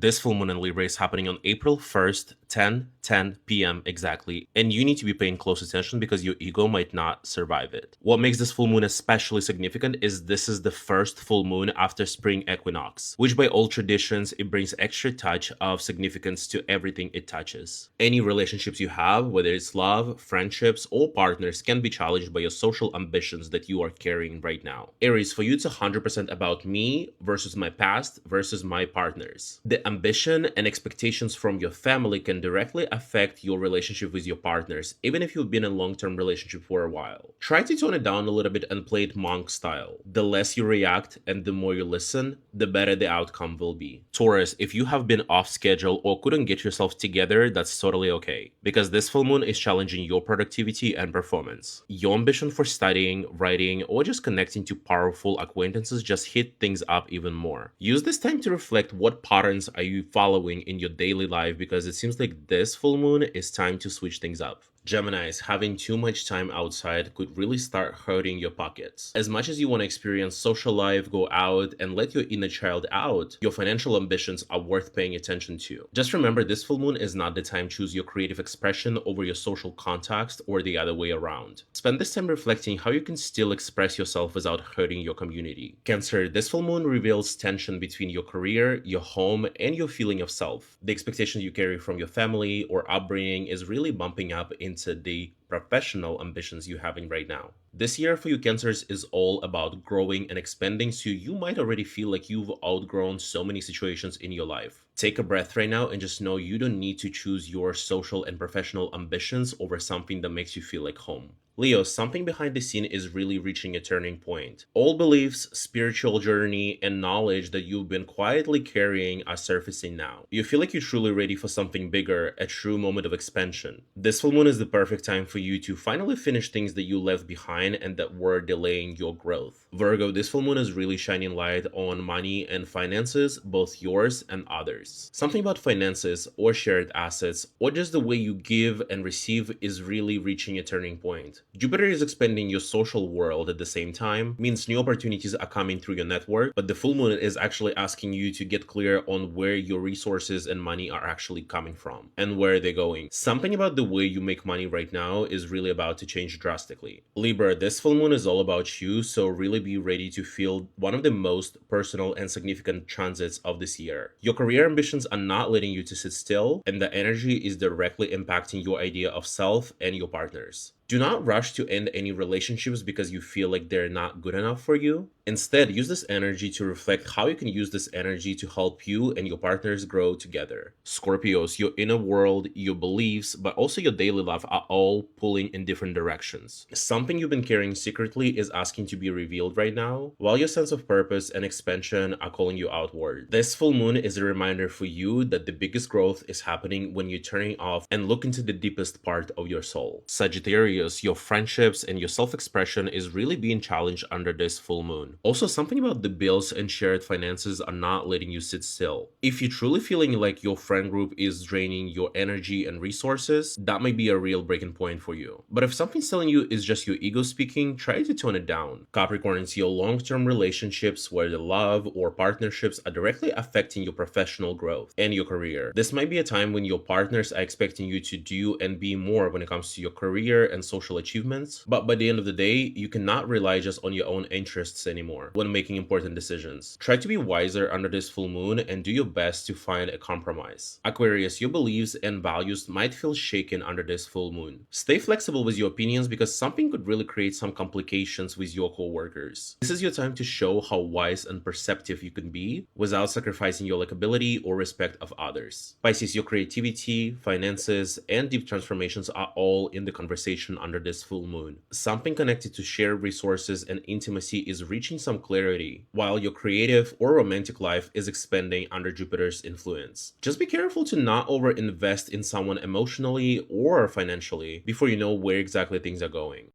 This full moon in Libra is happening on April 1st, 10 p.m. exactly, and you need to be paying close attention because your ego might not survive it. What makes this full moon especially significant is this is the first full moon after spring equinox, which by all traditions, it brings extra touch of significance to everything it touches. Any relationships you have, whether it's love, friendships, or partners, can be challenged by your social ambitions that you are carrying right now. Aries, for you, it's 100% about me versus my past versus my partners. The ambition and expectations from your family can directly affect your relationship with your partners, even if you've been in a long-term relationship for a while. Try to tone it down a little bit and play it monk style. The less you react and the more you listen, the better the outcome will be. Taurus, if you have been off schedule or couldn't get yourself together, that's totally okay, because this full moon is challenging your productivity and performance. Your ambition for studying, writing, or just connecting to powerful acquaintances just hit things up even more. Use this time to reflect what patterns are you following in your daily life, because it seems like this full moon is time to switch things up. Geminis, having too much time outside could really start hurting your pockets. As much as you want to experience social life, go out, and let your inner child out, your financial ambitions are worth paying attention to. Just remember, this full moon is not the time to choose your creative expression over your social context or the other way around. Spend this time reflecting how you can still express yourself without hurting your community. Cancer, this full moon reveals tension between your career, your home, and your feeling of self. The expectations you carry from your family or upbringing is really bumping up into the professional ambitions you're having right now. This year for you Cancers is all about growing and expanding, so you might already feel like you've outgrown so many situations in your life. Take a breath right now and just know you don't need to choose your social and professional ambitions over something that makes you feel like home. Leo, something behind the scene is really reaching a turning point. All beliefs, spiritual journey, and knowledge that you've been quietly carrying are surfacing now. You feel like you're truly ready for something bigger, a true moment of expansion. This full moon is the perfect time for you to finally finish things that you left behind and that were delaying your growth. Virgo, this full moon is really shining light on money and finances, both yours and others. Something about finances or shared assets or just the way you give and receive is really reaching a turning point. Jupiter is expanding your social world at the same time, means new opportunities are coming through your network, but the full moon is actually asking you to get clear on where your resources and money are actually coming from and where they're going. Something about the way you make money right now is really about to change drastically. Libra, this full moon is all about you, so really be ready to feel one of the most personal and significant transits of this year. Your career ambitions are not letting you to sit still, and the energy is directly impacting your idea of self and your partners. Do not rush to end any relationships because you feel like they're not good enough for you. Instead, use this energy to reflect how you can use this energy to help you and your partners grow together. Scorpios, your inner world, your beliefs, but also your daily life are all pulling in different directions. Something you've been carrying secretly is asking to be revealed right now, while your sense of purpose and expansion are calling you outward. This full moon is a reminder for you that the biggest growth is happening when you're turning off and look into the deepest part of your soul. Sagittarius, your friendships and your self-expression is really being challenged under this full moon. Also, something about the bills and shared finances are not letting you sit still. If you're truly feeling like your friend group is draining your energy and resources, that might be a real breaking point for you. But if something's telling you is just your ego speaking, try to tone it down. Capricorns, your long-term relationships, whether love or partnerships, are directly affecting your professional growth and your career. This might be a time when your partners are expecting you to do and be more when it comes to your career and social achievements, but by the end of the day, you cannot rely just on your own interests anymore when making important decisions. Try to be wiser under this full moon and do your best to find a compromise. Aquarius, your beliefs and values might feel shaken under this full moon. Stay flexible with your opinions because something could really create some complications with your co-workers. This is your time to show how wise and perceptive you can be without sacrificing your likability or respect of others. Pisces, your creativity, finances, and deep transformations are all in the conversation under this full moon. Something connected to shared resources and intimacy is reaching some clarity, while your creative or romantic life is expanding under Jupiter's influence. Just be careful to not over-invest in someone emotionally or financially before you know where exactly things are going.